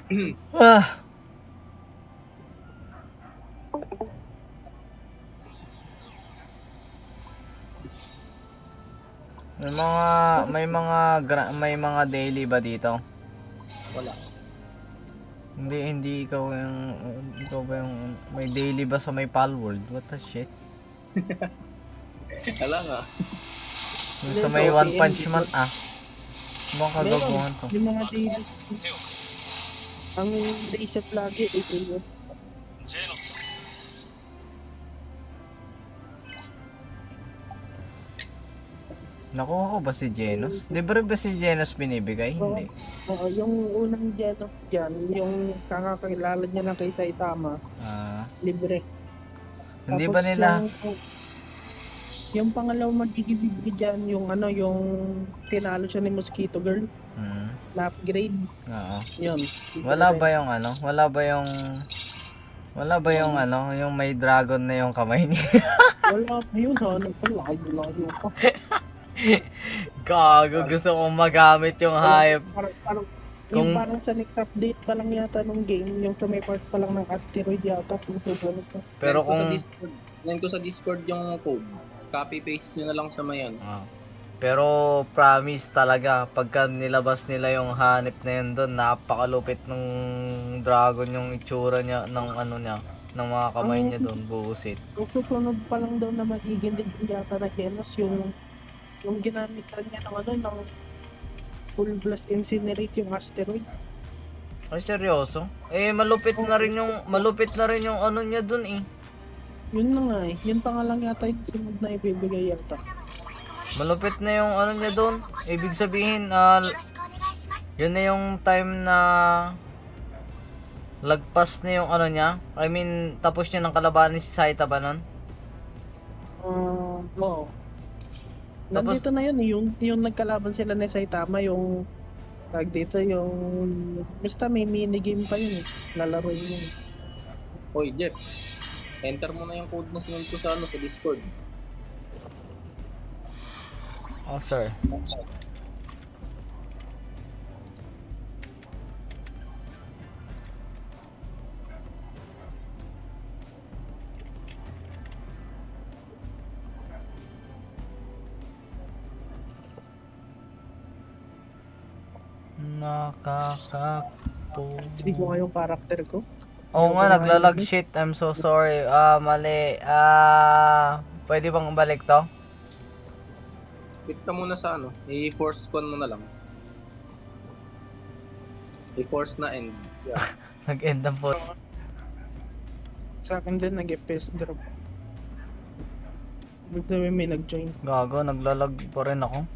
Ah, may mga daily ba dito? Wala. Hindi ikaw ba yung may daily ba sa may Palworld? What the shit? Wala nga. Yung Hindi, sa sa may One OPM, Punch di Man ba? Bang Meron. kagaguhan to. Yung mga daily. Ang reset lagi, ito yun. Nakuha ko ba si Genos? Libre ba si Genos binibigay? Hindi. Oo, yung unang Genos dyan, yung kakakilala niya lang kay Saitama, Ah, libre. hindi Tapos ba nila? yung pangalawang magigibig dyan, yung ano, yung tinalo siya ni Mosquito Girl, Hmm, na upgrade, oo. yun. Wala ba yung ano? Wala ba yung ano? Yung may dragon na yung kamay niya? Wala pa yun, ha? Layo pa. Gago, gusto kong magamit yung hype. Parang, yung Kung parang sa next update pa lang yata nung game, yung sa may part pa lang ng asteroid yata, kung susunod ka. pero Nend ko sa kung Discord. Nend ko sa Discord yung code. Copy paste nyo na lang sa mayon. pero promise talaga pagka nilabas nila yung hanip na yun doon, napakalupit ng dragon yung itsura niya ng ano niya, ng mga kamay niya doon, buusit. Yung susunod pa lang daw na magiging din yata na Genos, yung ginamit lang niya ng ano, ng full blast incinerate yung asteroid. Ay seryoso? Malupit na rin yung ano niya doon eh. Yun na nga eh. Yun pa nga lang yata yung sunod na ibibigay yata. Malupit na yung ano niya doon. Ibig sabihin, yun na yung time na lagpas na yung ano niya. I mean, tapos niya ng kalabanin si Saita ba nun? Oo. Nandito na yun eh. Yung nagkalaban sila ni Saitama, yung tag dito, yung basta may minigame pa yun eh. Lalaro yun. Hoy, Jeff. Enter mo na yung code na sinunod ko sa Discord. Oh, sir. Nakakapo. Hindi ko nga yung character ko. Oo nga, naglalag shit. I'm so sorry. Mali. Pwede bang balik to? Click ka muna sa i-force con mo na lang. I-force na end. Yeah. Nag-end ang po. Sa akin din nag-FPS drop. Ibig sabihin may nag-join. Gago, naglalag pa rin ako.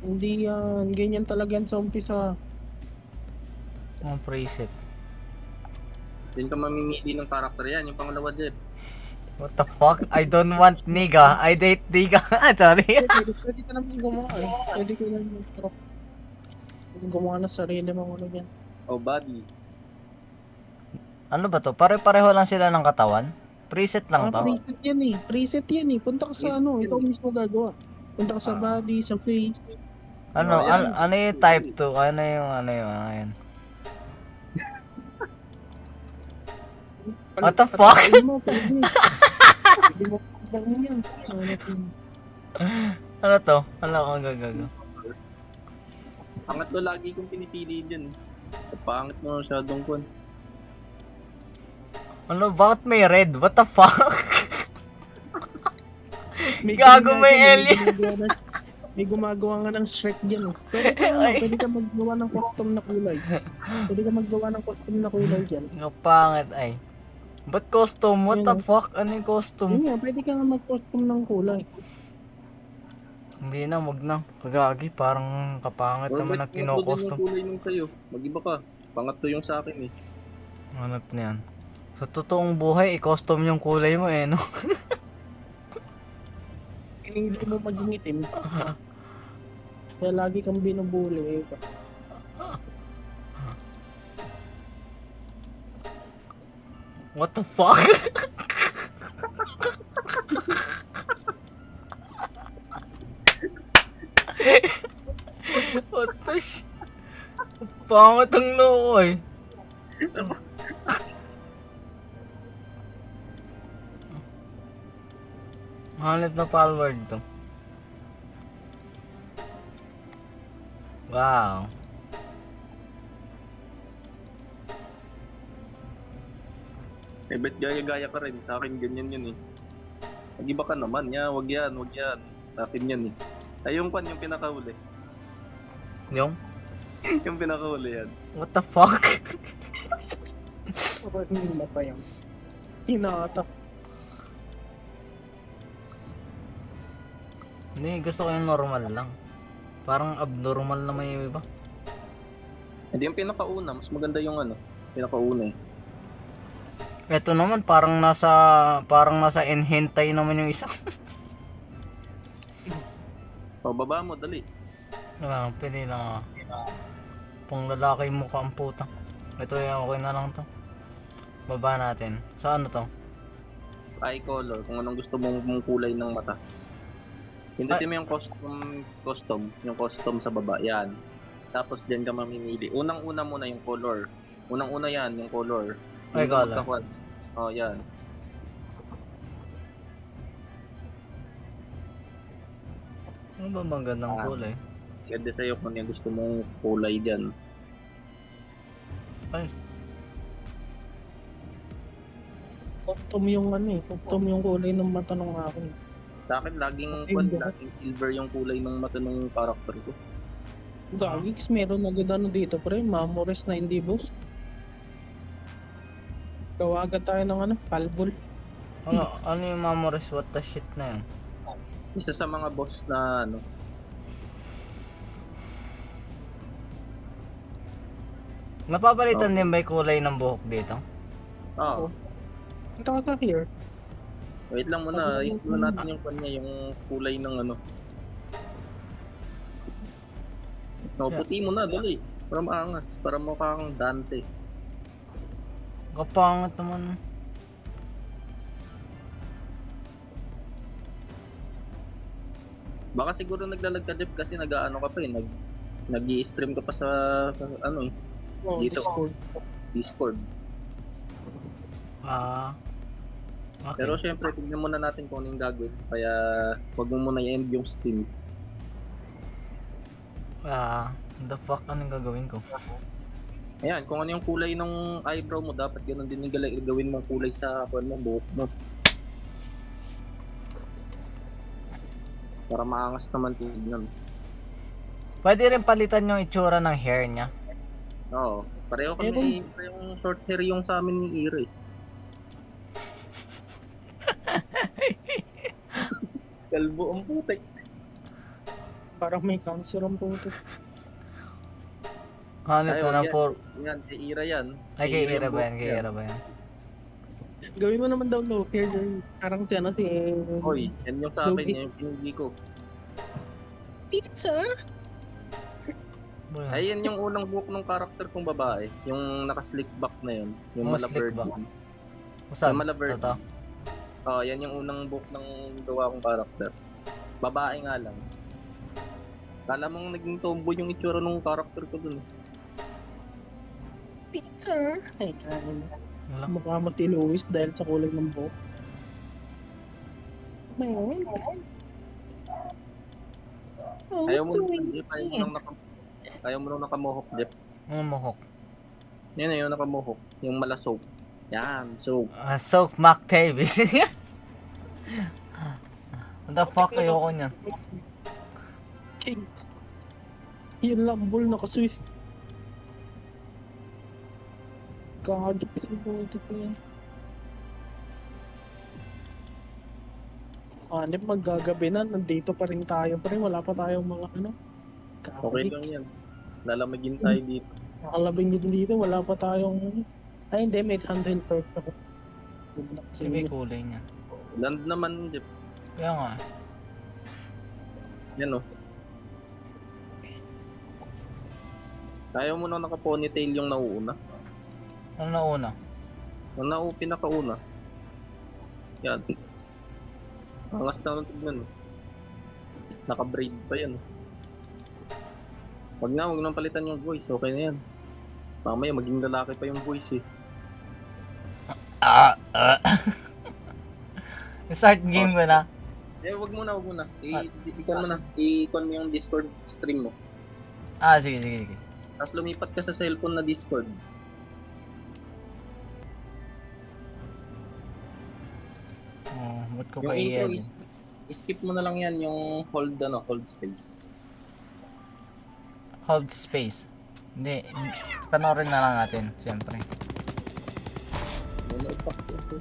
Hindi yan. Ganyan talaga yan sa umpisa. Mga preset. Din ka mamimili ng character yan. Yung pangalawa, Jeff. What the fuck? I don't want nigga. I date nigga. Sorry. Pwede ka naman gumawa eh. Pwede ka naman drop. Pwede gumawa na sarili mong ano yan. Oh, body. Ano ba to? Pare-pareho lang sila ng katawan? Preset lang to? Preset yan eh. Preset yan eh. Punta ka sa Preset ano. yan Ikaw eh. mismo gagawa. Punta ka sa body, sa face. Ano? Oh, yan. Ano yung type 2? Ano yun? What the fuck? Patayin mo, pwede. Pwede mo pagdagan yan. Ano to? Ano akong gagago? Pangatlo lagi kong pinipili dyan. Pangit mo masyadong kon. Ano? Bakit may red? What the fuck? May Gago, ganyan may dyan, alien. May gumagawa nga ng Shrek dyan. Pwede ka maggawa ng custom na kulay. Pwede ka maggawa ng custom na kulay dyan. Kapangit ay. Ba't costume? What the fuck? Ano yung costume? Yun nga, pwede ka nga mag-custom ng kulay. Hindi na, wag na. Kagagi, parang kapangit naman ang kinokostum. Yung kulay nung sa'yo. Mag-iba ka. Pangatlo yung sa akin eh. Hanap na yan. Sa totoong buhay, i-custom yung kulay mo eh, no? Hindi mo maging itim. Kaya lagi kang binubuli. What the fuck? What the Pangit ang loko eh. Hanip na palward to. Wow. Eh, ba't gaya-gaya ka rin? Sa akin ganyan yun eh. Mag-iba ka naman. Wag yan, wag yan. Sa akin yan eh. Ay, yung pan, yung pinakahuli. Yung? Yung pinakahuli yan. What the fuck? Hindi na pa yun. Hinata. Hindi, gusto ko yung normal lang. Parang abnormal na may iba. Hindi yung pinakauna. Mas maganda yung ano. Pinakauna eh. Ito naman parang nasa enhentay naman yung isa. Pababa mo, dali. Ah, pili lang. Pang lalaki mukha ang puta. Ito yung okay na lang to. Baba natin. Saan to? Eye color. Kung anong gusto mong kulay ng mata. Pindutin mo yung custom. Yung custom sa baba. Yan. Tapos dyan ka mamimili. Unang-una muna yung color. Unang-una yan, yung color. Ay, Hindi ka color. magkakuan. Oh, yan. Ano ba bang gandang kulay? Ganda sa'yo kung yung gusto mong kulay dyan. Ay, Custom yung ano eh. Custom yung kulay ng mata ng akin. Sa akin, laging silver yung kulay ng mata ng character ko. Gagix, meron agad ano dito pre. Mamores na hindi boss. Gawagan tayo ng ano, palbol. ano yung Mamores what the shit na yun? Isa sa mga boss na ano. Napapalitan din ba yung kulay ng buhok dito? Oh, Ito ka here. wait lang muna. Ayos muna natin yung kanya, yung kulay ng ano. No, puti mo na, dali. Para maangas. Para mukha kang Dante. Kapangit naman. Baka siguro naglalag ka, Jeff, kasi nag-ano ka pa eh. Nag-i-stream ka pa sa ano eh, Oh, Dito. Discord. Discord. Okay. Pero syempre, tignan muna natin kung ano yung gagawin. Kaya, wag mo muna i-end yung stream. The fuck anong gagawin ko? Ayan, kung ano yung kulay ng eyebrow mo, dapat ganun din yung gawin mong kulay sa buhok mo. Para maangas naman tignan. Pwede rin palitan yung itsura ng hair niya. Oo. Pareho kami, parehong short hair yung sa amin ni Ira eh. Kalbo ang putik. Parang may cancer ang puto. Ano Ay, to wag na yan. for... Yan, si Ira yan. Ay, Si kay yung Ira ba yan? buhok Kay niya. Ira ba yan? Gawin mo naman daw low hair girl. Parang si ano si... Hoy, yan yung sa akin, yan yung pinili ko. Pizza? Boy, Ay, yan yung unang buhok ng karakter kong babae. Yung naka-slick back na yun. Yung Oh, mala slick back. virgin. saan? Yung mala virgin. Ito. Oo, yan yung unang buhok ng gawa kong karakter. Babae nga lang. Kala mong naging tomboy yung itsura ng karakter ko dun. Pizza? Ay, kanin. Wala. Mukha mo si Luis dahil sa kulay ng buhok. Mayroon. Oh, Ayaw mo so nang Jeff, ayaw mo nang nakamohok, Jeff. Ang mohok. Yan na yung nakamohok. Yung mala soap. Yan, soap. Soak Mac Davis. What the fuck ayoko niya? King. Yun lang, bull nakaswift. Kagit sa puto ko yan. Hanip maggagabi na, nandito pa rin tayo pa rin, wala pa tayong mga ano. Okay lang yan. Lalamagin tayo dito. Nakalabing din dito, wala pa tayong... Ay hindi, may handle perk ako. Sige, kulay niya. Land naman, Jeff. Kaya nga. Yan o. Ayaw mo nang naka-ponytail yung nauuna. Ano nauna? Yung pinakauna. Yan. Angas na lang tignan. Naka-braid pa yan. Wag nang palitan yung voice. Okay na yan. Mamaya maging lalaki pa yung voice eh. Start game ko na. Wag muna. I-con mo na. I-con mo yung Discord stream mo. Sige, sige, sige. Tapos lumipat ka sa cellphone na Discord. Ba't ko Yung pa intro i-edit? skip mo na lang yan yung hold space. Hold space. Hindi, panoorin na lang natin, siyempre.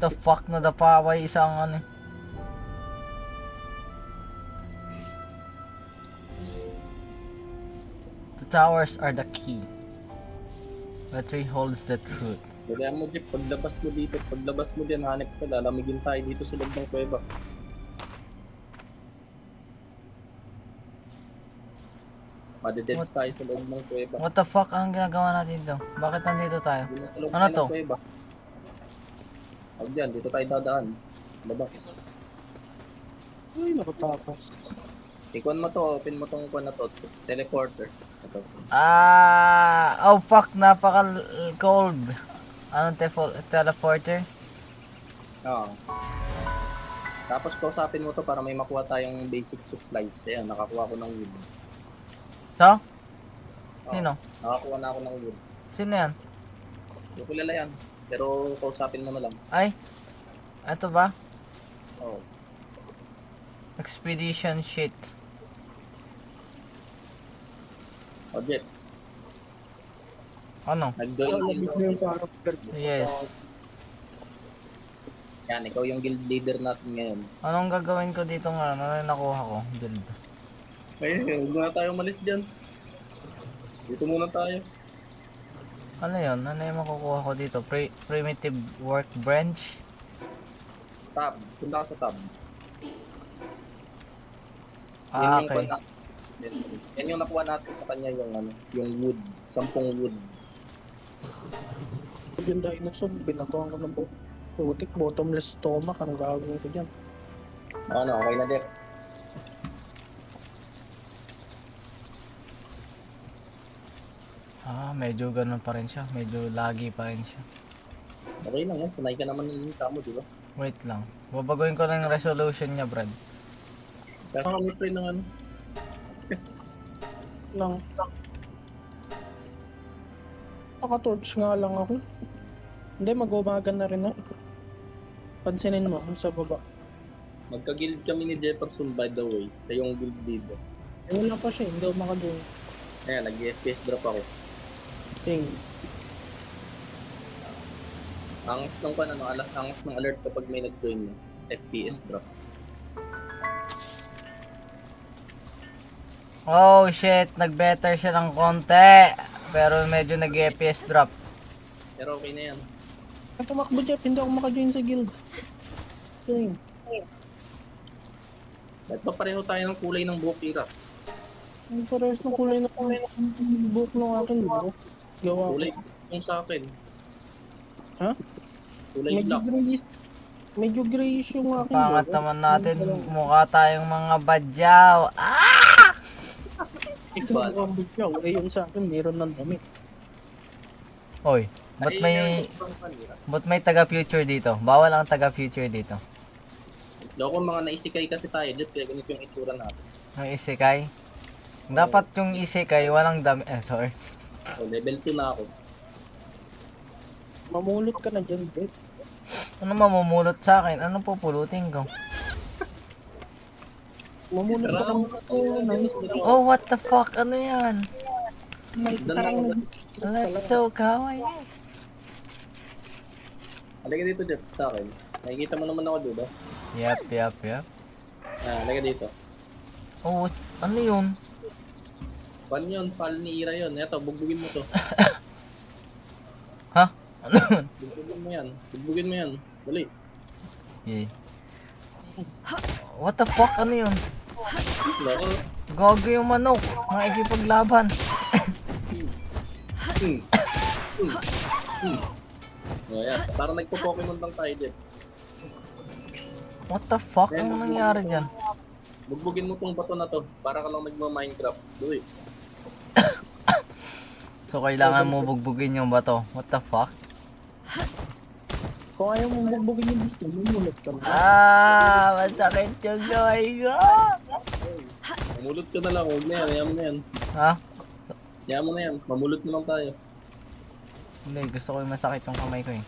The fuck na dapaway isang ano. The towers are the key. The tree holds the truth. Kaya mo Jeff, paglabas mo dito, paglabas mo din, hanip ka, lalamigin tayo dito sa loob ng kuweba. Madededs tayo sa loob ng kuweba. What the fuck? Anong ginagawa natin dito? Bakit nandito tayo? Dito sa loob Ano tayo to? ng kuweba. Huwag dyan, dito tayo dadaan. Labas. Ay, nakatakas. Ikon mo to, open mo tong kuwan na to, teleporter. Ito. Oh fuck, napaka cold. Anong teleporter? Oo. Tapos kausapin mo to para may makuha tayong basic supplies. Ayan, nakakuha ko ng wood. So? Oo, Sino? Nakakuha na ako ng wood. Sino yan? Hindi ko kilala yan. Pero kausapin mo na lang. Ay? Ito ba? Oo. Expedition shit. Jet, Ano? nag-join Lamig na yung parang Yes. Yan, ikaw yung guild leader natin ngayon. Anong gagawin ko dito nga? Ano yung nakuha ko? Build. Ay, huwag na tayo malis dyan. Dito muna tayo. Ano yun? Ano yung makukuha ko dito? Primitive workbench? Tab, punta ka sa tab. Okay. Yan yung nakuha natin sa kanya yung wood. 10 wood. yung dinosaur, binatuhan ko ng putik, bottomless stomach, ang gagawin ko dyan. Ano, okay na Jeff. Medyo ganun pa rin siya. Medyo laggy pa rin siya. Okay lang yan, sanay ka naman ng tamo, di ba? Wait lang. Babaguhin ko lang yung resolution niya, Brad. Kasi kami pre ng Lang. Naka-torch nga lang ako. Hindi, mag-umaga na rin ako. Pansinin mo, sa baba. Magka-guild kami ni Jefferson by the way. Sa yung guild leader. Wala pa siya, hindi ako makadoon. Ayan, nag-FPS drop ako. Sing. Angas ng angas ng alert kapag may nag-join mo. FPS drop. Oh shit, nag-better siya ng konti. Pero medyo nag-FPS drop. Pero okay na yan. Ay, tumakbo Jeff, hindi ako makajoin sa guild. Sing. Ba't ba pareho tayo ng kulay ng buhok Ira? Ang parehas ng kulay na buhok ng akin, bro. Gawa ko. Kulay yung sa akin. Ha? Kulay Medyo black. grayish. Medyo grayish yung akin, Pangat bro. naman natin, mukha tayong mga badyaw. Ito ang bigyaw. Eh, yung sa akin, meron ng damit. Hoy, ba't may taga-future dito? Bawal ang taga-future dito. Loko mga naisikay kasi tayo dito kaya ganito yung itsura natin. Yung isekai. Dapat yung isekai, walang dami. Sorry. So, level 2 na ako. Mamulot ka na dyan, bro. Ano mamumulot sa akin? Ano pupulutin ko? Mamulot ka ng nice, bro. Oh, what the fuck? Ano yan? May tarang That's so kawaii. Halika dito Jeff, sa akin. Nakikita mo naman ako diba? Yep. Halika dito. Oh, ano yun? Pan yun, pal ni Ira yun. Eto, bugbugin mo to. Ha? Ano yun? Bugbugin mo yan. Dali. Yeah. What the fuck? Ano yun? Loko. Gago yung manok. Mga ikipaglaban. O yan, parang nagpo-Pokemon lang tayo Jeff. What the fuck? Ano nangyari dyan? Bugbugin mo tong bato na to. Para ka lang nagma-Minecraft. Dali. So, kailangan mo bugbugin yung bato. What the fuck? Kung ayaw mong bugbugin yung dito, lumulot ka na. Masakit yung gaway ko. Mamulot ka na lang, huwag na yan, hayaan mo na yan. Ha? Hayaan mo na yan, mamulot na lang tayo. Hindi, gusto ko yung masakit yung kamay ko eh.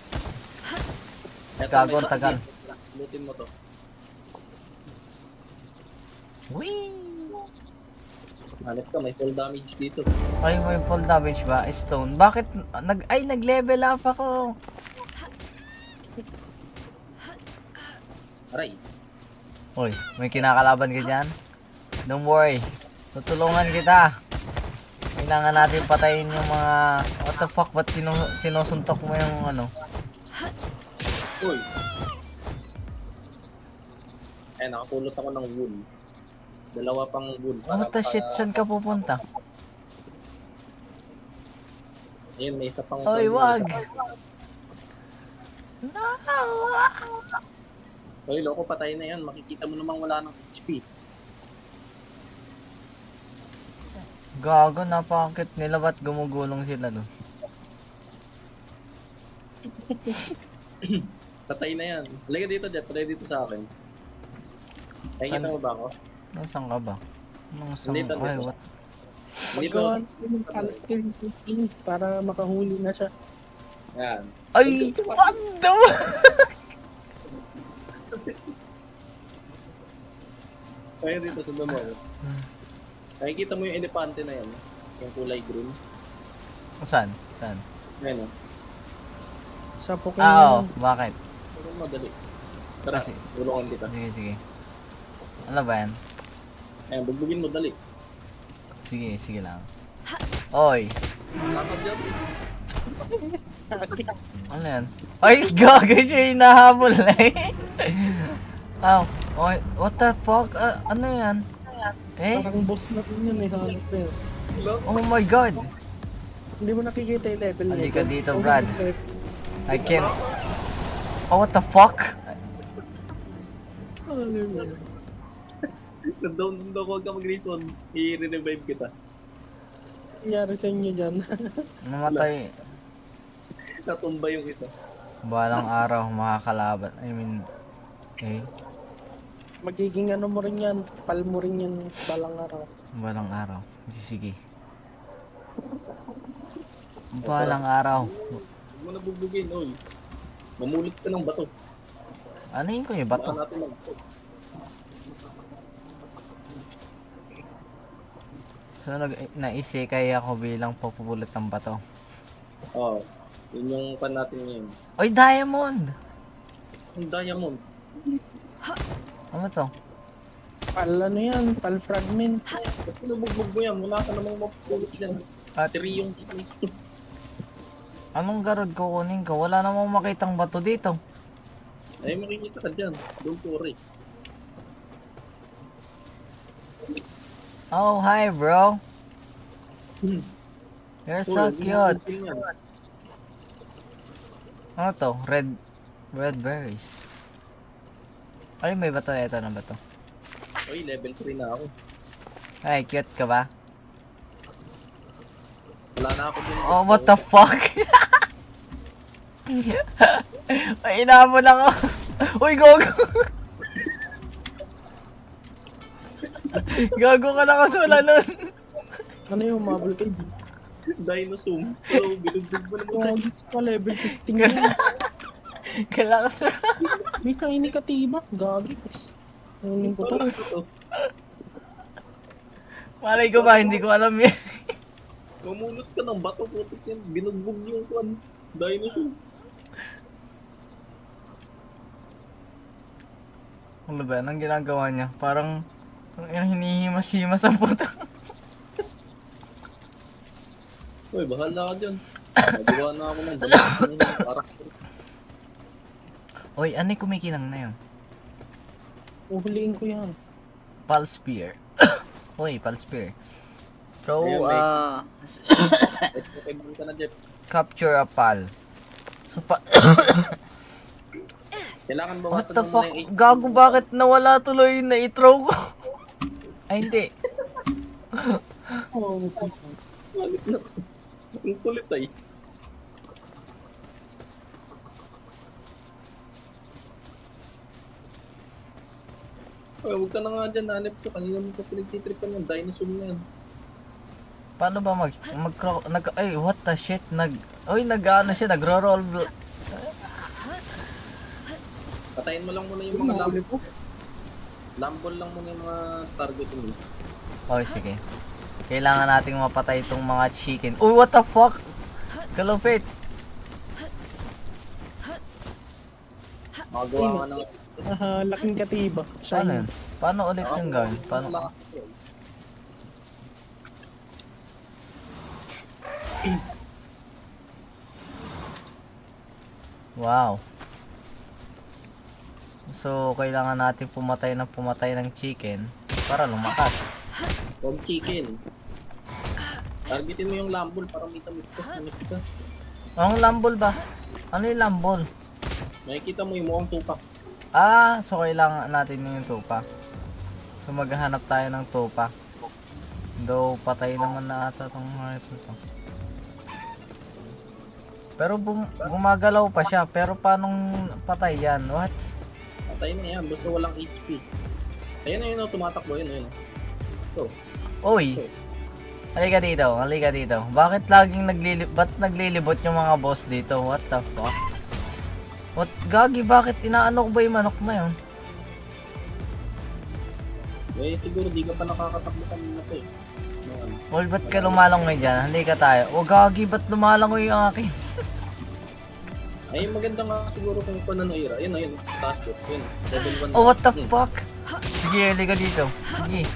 Eto, Gago, may tagal. Lutin mo to. Whee! Hanip ka, may full damage dito. Ay, may full damage ba? Stone. Bakit? Nag-level up ako. Aray, Uy, may kinakalaban ka dyan? Don't worry. Tutulungan kita. Kailangan natin patayin yung mga... What the fuck? Ba't sinusuntok mo yung ano? uy. Eh, nakapulot ako ng wool. Dalawa pang wool. What the shit? Saan ka pupunta? Ayun, may isa pang... Oy, wag! Uy, loko, patay na yan. Makikita mo namang wala ng HP. Gago, napakakit nila. Ba't gumugulong sila doon? Patay na yan. Halika dito, Jeff. Patay dito sa akin. Nakikita mo ba ako? Nasaan ka ba? Nasaan? Nandito, Ay, nandito. what? Dito. Magawa yung character para makahuli na siya. Yan. Ay, what the Kaya dito, sundan mo ako. Nakikita mo yung elepante na yan. Yung kulay green. Saan? Saan? Ayan o. Sa Oo, Pokemon. bakit? Pero madali. Tara, Kasi- tulungan kita. Sige, sige. Ano ba yan? Ayan, bugbugin mo, dali. Sige, sige lang. Oy, Lakad dyan. ano yan? Ay, gago siya hinahabol na eh. Ow, oy, what the fuck? Ano yan? Eh? Parang boss na rin yun eh. Hanap na yun. Oh my god! Hindi mo nakikita yung level Hindi nito. ka dito, Oh, Brad. level. I can't... Oh, what the fuck? Ano yun? Down daw, huwag ka mag-respawn. I-revive kita. Nangyari sa inyo dyan. Namatay. Natumba yung isa. Balang araw, makakalaban. I mean... Eh, Magiging ano mo rin yan. Pal mo rin yan balang araw. balang araw. Sige. Balang araw. Huwag mo na bugbugin, oy. Mamulot ka ng bato. Ano yun ko yung Baka bato? natin ng bato. So, naisikay ako bilang pupulot ng bato. Oo. Yun yung pan natin ngayon. Oy, diamond! Ang diamond. Ano to? Pal ano yan. Pal fragment. Ba't pinubugbog mo yan? Wala ka namang mapupulot dyan. At 3 yung snake. anong garod kukunin ko? Wala namang makitang bato dito. Ay, makikita ka dyan. Don't worry. Oh, hi bro. Hmm. You're so Uy, cute. yun yan. Ano to? Red berries. Ay, may bato. Ito na bato. Uy, level 3 na ako. Ay, cute ka ba? Wala na ako dun. Oh, what the fuck? Ay, inahamon ako. Uy, gogo. Gago ka na kasi wala nun. Ano yung mabul kay Dinosaur. Hello, binugbog mo naman sa Gagi pa level 15 yan. Kalakas na. May kaini ka tibak. Gagi. Kunin ko to. ito. Malay ko ba? Hindi ko alam yan. Mamulot ka ng bato, putik yan. Binugbog yung kwan. Dinosaur. Ano ba? Anong ginagawa niya? Parang hinihimas-himas ang puta. Uy, bahala ka dyan. Nagawa na ako ng damit. Karakter. Oy, ano yung kumikinang na yun? Uhuliin ko yan. Pulse Spear. Uy, Pulse Spear. So, Ayun, Pokemon ka na, Jeff. capture a pal. So, Kailangan what bawasan the mo fuck? muna yung HP. Gago, bakit nawala tuloy na i-throw ko? Ay, hindi. Oh, Malit na to. Ang kulit ay. Ay, huwag ka na nga dyan, hanip ko. Kanina mo ka pinagtitripan yung dinosaur na yan. Paano ba ay, what the shit? Nag-ano siya, nagro-roll. Patayin mo lang muna yung mga lambol. Lambol lang muna yung mga target mo. Oh, sige. Kailangan nating mapatay itong mga chicken. Uy, what the fuck? Kalupit. Makagawa nga ng... Laking katiba. Paano yun? Paano ulit yung gawin? Paano? Wow. So, kailangan natin pumatay ng chicken para lumakas. Huwag chicken. Targetin mo yung lambol para may tamit ka. Nakikita. Ang lambol ba? Ano yung lambol? Nakikita mo yung mukhang tupak. Ah, so kailangan natin yung tupa. So maghahanap tayo ng tupa. Though patay naman na ata tong rifle to. Pero gumagalaw pa siya. Pero paano patay yan? What? Patay na yan. Basta walang HP. Ayan na yun. Tumatakbo yun. Ayun. So, Uy! Halika dito. Bakit laging ba't naglilibot yung mga boss dito? What the fuck? What? Gagi, bakit inaano ko ba yung manok na yun? eh siguro di ka pa nakakatakbo kanina pa eh. Ano. Well, ba't ka lumalangoy dyan? Halika tayo. O gagi, ba't lumalangoy yung akin? Ay, maganda nga siguro kung pananoira. Ayun. Taas ko. Yun. Level 1. Oh, what the fuck? Sige, halika dito. Sige.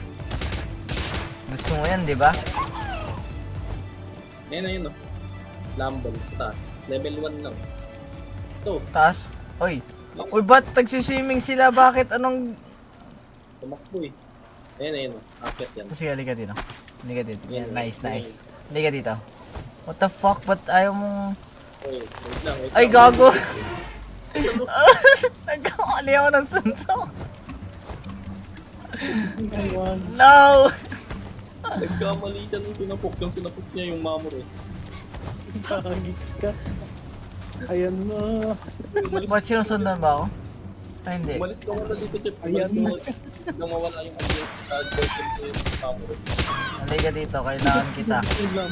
Gusto mo yan, di ba? Ayun. Lambol sa taas. Level 1 lang. Ito. Taas. Oy. Uy, ba't nagsiswimming sila? Bakit? Anong... Tumakbo eh. Ayun. Akit yan. Sige, halika dito. Halika dito. Yan, Nice. yan. Halika dito. What the fuck? Ba't ayaw mong... Wait lang. Ay, gago! Nagkamali ako ng tuntok. No! Nagkamali siya nung sinapok. Yung sinapok niya yung mamor eh. Gagits ka. Ayan na. Ba't sinusundan ba ako? Ay, hindi. Umalis ka wala dito, Chip. Ayan Umalis ka wala. Nang mawala yung audience sa person sa yung mamor. Halika dito. Kailangan kita. Ay, no.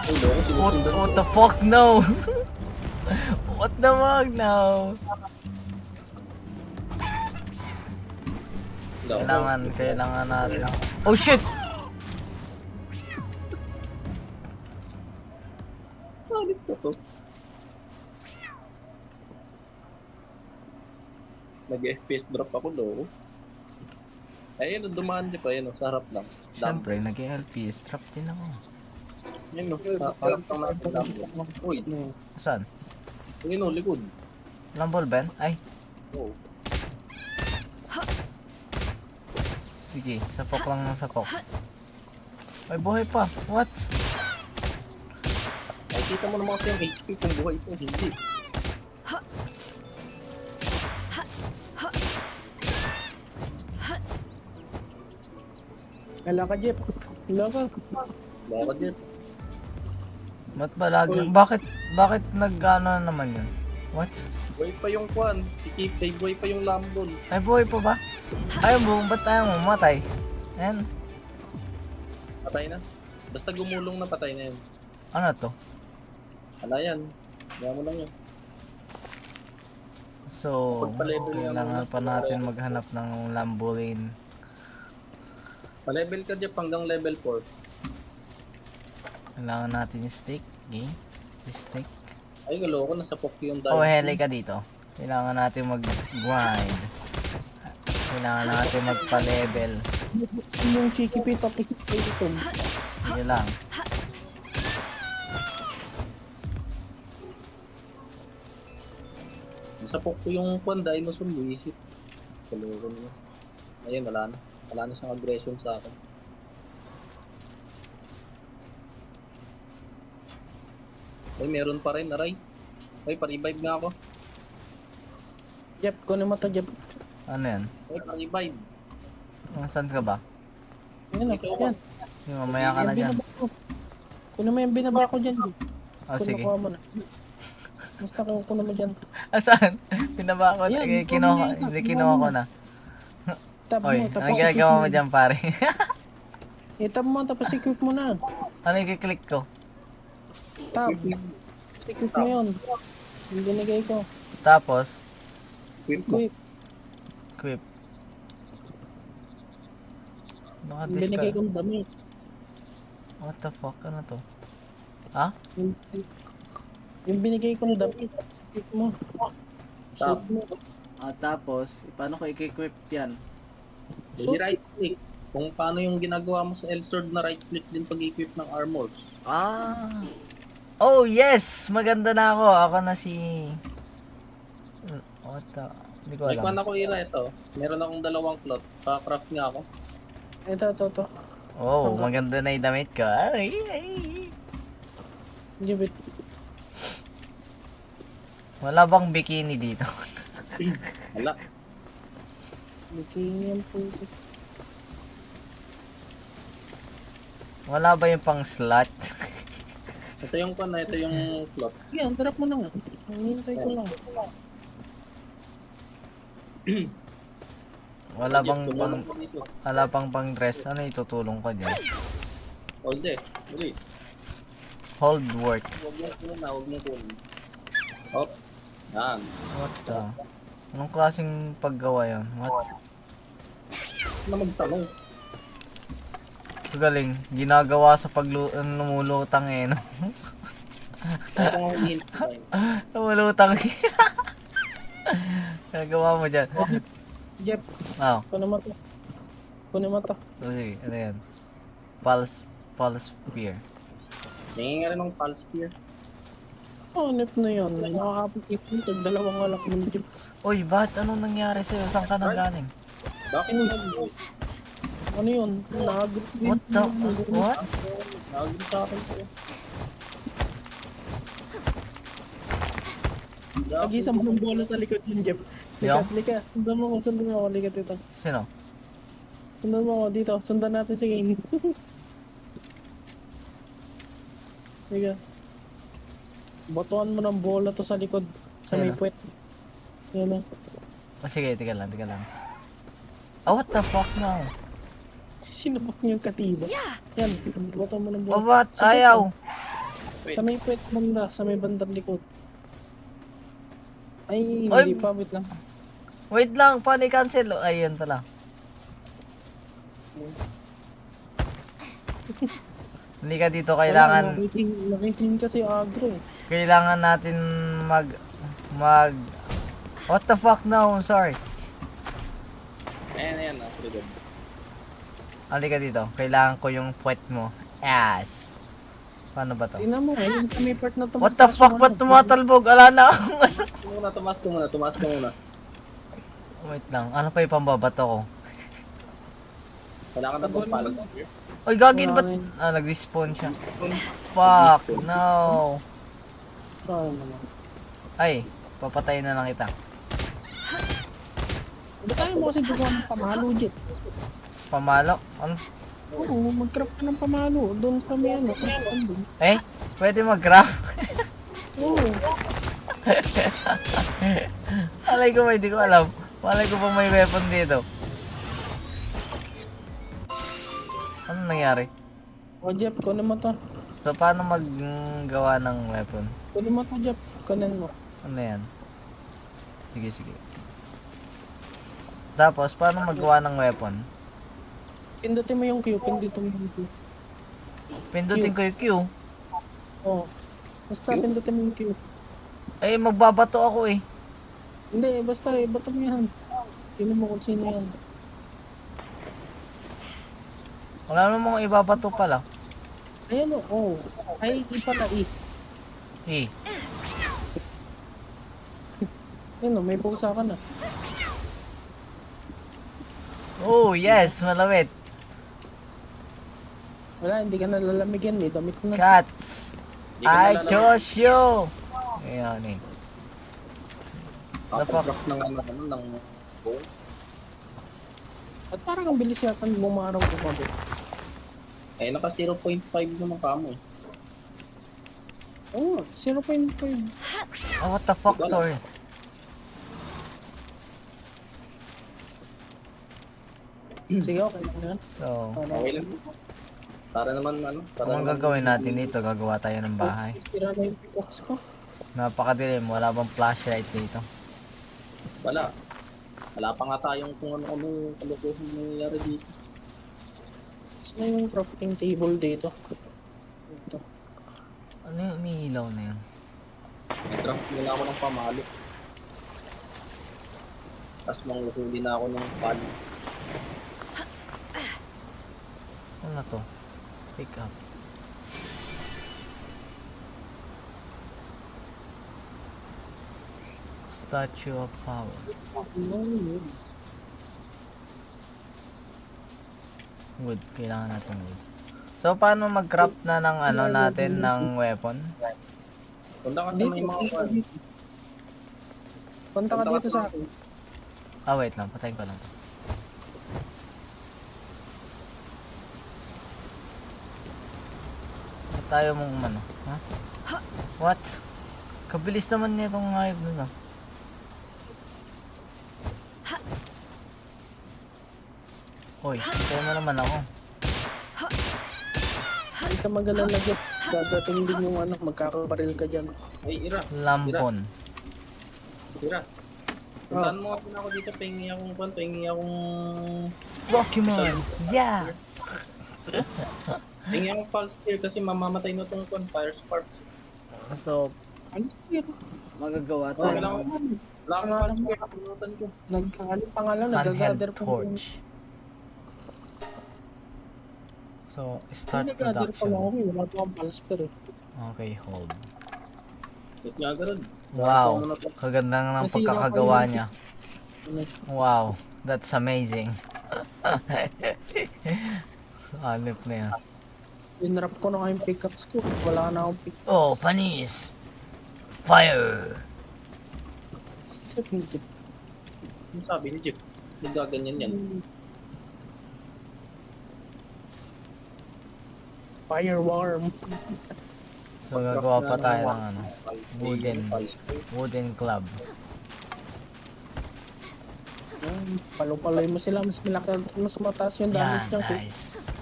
What the fuck? No! What the fuck? No! Kailangan natin. Oh shit! Bakit ka to? Nag-FPS drop ako, no? Ayun, dumaan di pa, yun, sa harap lang. Siyempre, nag-LP. Strap din ako. Yun, no? Harap lang natin lang. Uy, Saan? yun, no, likod. Lambol, Ben? Ay, Oo. sige. Sapok lang ng sapok. Ay, buhay pa. What? Ay, kita mo naman kasi yung HP kung buhay ito, hindi. Wala ka, Jeff. Wala ka. Bakit yun? Ba't ba lagi? Bakit nag-ano naman yun? What? Buhay pa yung kwan. Si Kipay, buhay pa yung lambol. Ay, buhay pa ba? Ayaw mo, ba't ayaw mo matay? Ayan. Patay na. Basta gumulong na patay na yun. Ano to? Wala yan. Kaya mo lang yun. So, Pagpa-level yan kailangan muna. pa natin maghanap ng Lamborghini. Pa-level ka dyan hanggang level 4. Kailangan natin yung stick. Okay? Yung stick. Ay, galoko. Nasa Pocky yung Oh, hele ka dito. Kailangan natin mag-grind. Kailangan natin magpa-level. Yung cheeky pit of ito. Yun lang. Nasa Pocky yung kwan. Dinosaur, luisip. Galoko niya. Ayun, wala na. Wala na siyang aggression sa akin. Ay, meron pa rin, aray. Ay, pa-revive nga ako. Jeff, kunin mo to, Jeff. Ano yan? Ay, pa-revive. Saan ka ba? Ayan na, Ikaw yan. Yung mamaya ka na Yan, dyan. binabak ko. Kunin mo yung binaba ko dyan. Ah, sige. Kuha mo na. Basta kunin mo dyan. Asan? Pinaba ko. Ayan, Kinuha, kunin hindi mo. kinuha ko na. Tab Oy, mo, tapos anong ginagawa mo dyan, pare? Tab mo, tapos equip mo na. Ano i-click ko? Tab. Equip mo yun. Yung binigay ko. Tapos, Equip mo. Equip. equip. Yung binigay Naka-discard. kong damit. What the fuck? Ano to? Yung, yung binigay kong damit. Equip mo. Tab. Suit mo. Tapos, paano ko i-equip yan? Hindi right click. Kung paano yung ginagawa mo sa L-Sword na right click din pag-equip ng armors. Ah! Oh, yes! Maganda na ako. Ako na si... What the... Hindi ko May kwan alam. ako ira ito. Meron akong 2 cloth. Pa-craft nga ako. Ito. Oh, maganda na yung damit ko. Ay, ay. Jibit. Wala bang bikini dito? Wala. Bikini yung puto. Wala ba yung pang slot? Ito yung kwan na. Ito yung cloth. Yan, drop mo na nga. Hinihintay ko lang. Wala bang Tumulong pang... ko dito. Wala pang dress. Ano itutulong ko dyan? Hold eh. Uli. Hold work. Huwag mong kunin na. Huwag mong kunin. Hop. Yan. What the... Anong klaseng paggawa yun? What? Na magtanong. Galing. Ginagawa sa lumulutang eh, no? Kaya kung ako hihintay. Lumulutang eh. Nagawa mo dyan. Jeff, Oh, kunin mo to. Kunin mo to. sige. Ano yan? Pulse spear. Hingin nga rin ng pulse spear. Oh, nip na yun. Nakakapit nito. Dalawang alak mo ni Jeff. Uy, ba't? Anong nangyari sa'yo? Saan ka nang galing? Bakit nag- Ano yun? Nag-group What the... What? Nag-group sa akin sa'yo. Pag-isa mo ng bola sa likod yun, Jeff. Yo? Lika. Sundan mo ako. Lika dito. Sino? Sundan mo ako dito. Sundan natin si Kane. Lika. Botohan mo ng bola to sa likod. Sa may Ayun na. puwet. Yan na. Oh, sige, tika lang. Oh, what the fuck now? Sinabak niya yung katiba. Yan. Botohan mo ng Oh, bola. what? Ayaw! Sa may puwet banda. Sa may bandang likod. Ay, Ay! hindi pa. Wait lang. Wait lang, paano i-cancel? Oh, ayun pala. Hindi ka dito, kailangan... Nakiting kasi agro eh. Kailangan natin mag... What the fuck now? I'm sorry. Ayan, nasa likod. Halika dito. Kailangan ko yung puwet mo. Ass. Paano ba to? Tingnan mo, yung sa may part na What the fuck? Ba't tumatalbog? Ala na akong ano. Tumas ka muna. Wait lang. Ano pa yung pambabato ko? Wala ka na pang palag spear. Oy, gagin Wala ba't? na yun. Nag-respawn siya. Fuck, no. Saan naman? Ay, papatayin na lang kita. Ba't tayo mo kasi gawa ng pamalo, Jet? Pamalo? Ano? Oo, mag-craft ka ng pamalo. Doon kami ano, craftan doon. Eh? Pwede mag-craft? Oo. Alay ko ba, hindi ko alam. Malay ko pa may weapon dito. Ano nangyari? O, Jeff, kunin mo to. So, paano maggawa ng weapon? Kunin mo to, Jeff. Kunin mo. Ano yan? Sige. Tapos, paano maggawa ng weapon? Pindutin mo yung Q. Pindutin mo yung Q. Pindutin ko yung Q. Oo. Basta pindutin mo yung Q. Eh, magbabato ako eh. Hindi, basta bato mo yan. Tingnan mo kung sino yan. Wala namang ibabato pala. Ayan o, oh. Ay, pala eh. Eh, Ayun o, may pusa ka na. oh yes, malawit. Wala, hindi ka nalalamigyan eh. Damit mo na. Cats. Hindi ka I nalalaman. chose you. Ayan eh. Ako, craft ng ng bow. At parang ang bilis yata bumaraw ko pa. Eh, naka 0.5 naman kamo eh. Oo, 0.5. Oh, what the fuck, Wala. sorry. Sige, okay lang yan. So, Okay lang. Para naman ano, para kung ang naman gagawin natin dito, gagawa tayo ng bahay. Sira na yung pickaxe ko. Napakadilim, wala bang flashlight dito. Wala. Wala pa nga tayong kung ano-ano kalokohan nangyayari dito. Saan na yung crafting table dito? Ito. Ano yung umiilaw na yun? Draft muna ako ng pamalo. Tapos manguhuli na ako ng palo. Ano to? Pick up. Statue of Power. Wood, kailangan natin wood. So, paano mag-craft na ng ano natin, ng weapon? Punta kasi may mga Punta ka Punta dito ka sa sa- akin. Ah, wait lang, patayin ko lang to. Ba't tayo mong umano? Ha? What? Kabilis naman niya itong hayop nun ah. Hoy, tayo mo naman ako. Hindi ka mag-alala dyan. Dadating din yung anak, magkakabaril ka dyan. Ay, Ira. Lampon. Ira. Puntahan mo ako na ako dito. Pahingi akong Pokemon! Yeah! Pahingi akong pulse here kasi mamamatay na itong fire sparks. So, Ano yun? magagawa Oh, tayo wala ng akong wala akong pulse here. Pinutan ko. Ano pangalan? handheld Nagagather pa torch. So, start Nagagather pa lang ako production. eh. Wala pa akong pulse per eh. Okay, hold. Wait nga agad. Wow, Ako muna to. kaganda ng Kasi pagkakagawa yung- niya. Ano, Wow, that's amazing. Hanip na yan. Inrap ko na kayong pickaxe ko. Wala na akong pickaxe. Oh, panis! Fire! Hindi. Ano sabi ni Jeep? Nagaganyan yan. Fireworm. So, gagawa pa tayo ng ano, wooden. Pulse here. wooden club. Palo-paloy mo sila. Mas malaki. Mas mataas yung damage Yan, niya. nice.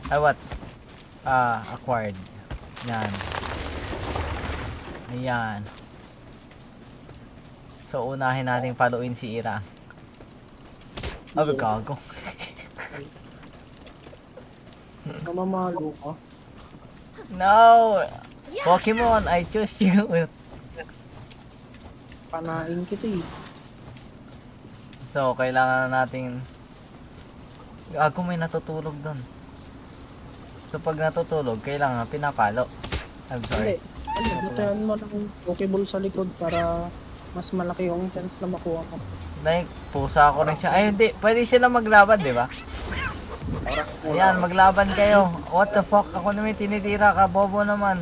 Ay, what? Acquired. Yan. Ayan. So, unahin natin paluin si Ira. Ah, gago. Namamalo ka. No! Pokemon, I choose you. Panain kita eh. So, kailangan na natin... Gago, may natutulog doon. So, pag natutulog, kailangan pinapalo. I'm Hindi. sorry. Butayan mo ng Pokeball sa likod para mas malaki yung chance na makuha ko. Like, pusa ako rin siya. Ay, hindi. Pwede sila maglaban, di ba? Ayan, maglaban kayo. What the fuck? Ako naman tinitira ka. Bobo naman.